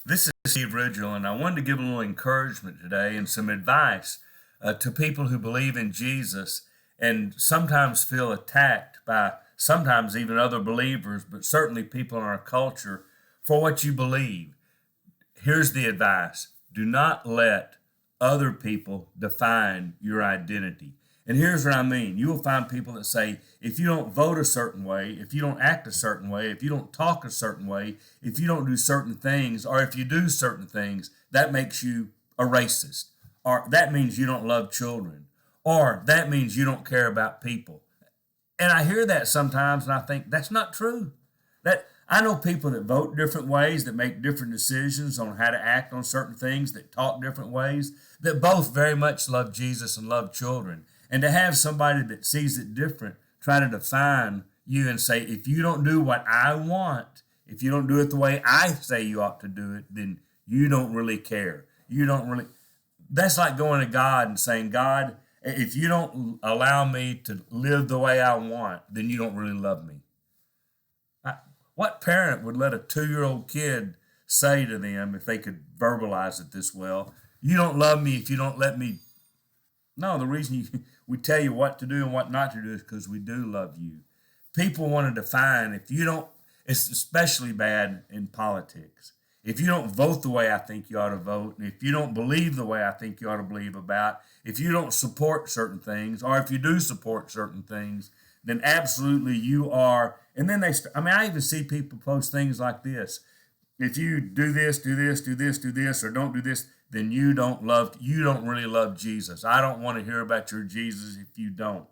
This is Steve Ridgel, and I wanted to give a little encouragement today and some advice to people who believe in Jesus and sometimes feel attacked by sometimes even other believers, but certainly people in our culture for what you believe. Here's the advice: do not let other people define your identity. And here's what I mean: you will find people that say, if you don't vote a certain way, if you don't act a certain way, if you don't talk a certain way, if you don't do certain things, or if you do certain things, that makes you a racist, or that means you don't love children, or that means you don't care about people. And I hear that sometimes and I think that's not true. That I know people that vote different ways, that make different decisions on how to act on certain things, that talk different ways, that both very much love Jesus and love children. And to have somebody that sees it different try to define you and say, if you don't do what I want, if you don't do it the way I say you ought to do it, then you don't really care. You don't really. That's like going to God and saying, God, if you don't allow me to live the way I want, then you don't really love me. What parent would let a 2-year-old kid say to them, if they could verbalize it this well, you don't love me if you don't let me? No, the reason we tell you what to do and what not to do is because we do love you. People want to define, if you don't, it's especially bad in politics. If you don't vote the way I think you ought to vote, and if you don't believe the way I think you ought to believe about, if you don't support certain things, or if you do support certain things, then absolutely you are. And then I even see people post things like this: if you do this, do this, do this, do this, or don't do this, then you don't really love Jesus. I don't want to hear about your Jesus if you don't.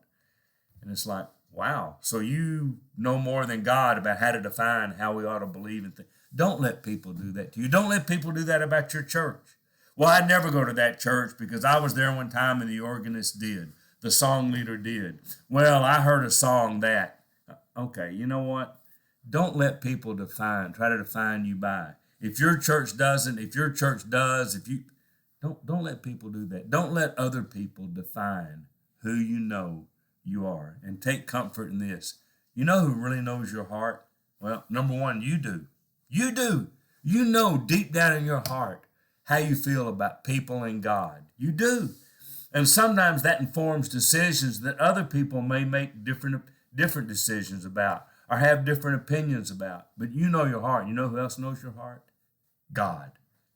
And it's like, wow, so you know more than God about how to define how we ought to believe in things. Don't let people do that to you. Don't let people do that about your church. Well, I'd never go to that church because I was there one time and the organist did. The song leader did. Well, I heard a song that. Okay, you know what? Don't let people try to define you by. If your church doesn't, if your church does, if you don't let people do that. Don't let other people define who you know you are. And take comfort in this. You know who really knows your heart? Well, number one, you do. You do. You know deep down in your heart how you feel about people and God. You do. And sometimes that informs decisions that other people may make different decisions about or have different opinions about. But you know your heart. You know who else knows your heart? God.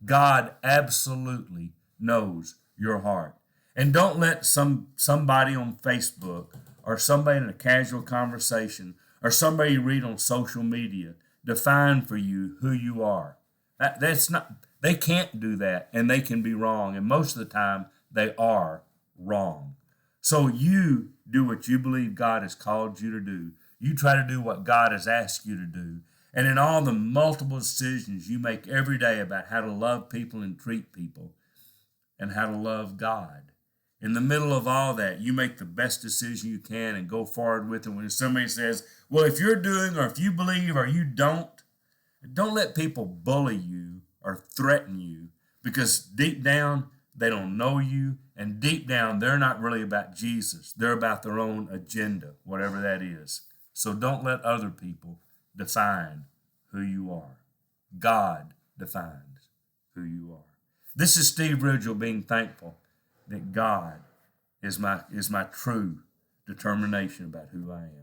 God absolutely knows your heart. And don't let somebody on Facebook or somebody in a casual conversation or somebody you read on social media define for you who you are. That's not. They can't do that, and they can be wrong. And most of the time, they are wrong. So you do what you believe God has called you to do. You try to do what God has asked you to do. And in all the multiple decisions you make every day about how to love people and treat people and how to love God, in the middle of all that, you make the best decision you can and go forward with it. When somebody says, well, if you're doing or if you believe or you don't let people bully you or threaten you, because deep down, they don't know you. And deep down, they're not really about Jesus. They're about their own agenda, whatever that is. So don't let other people define who you are. God defines who you are. This is Steve Ridgel being thankful that God is my true determination about who I am.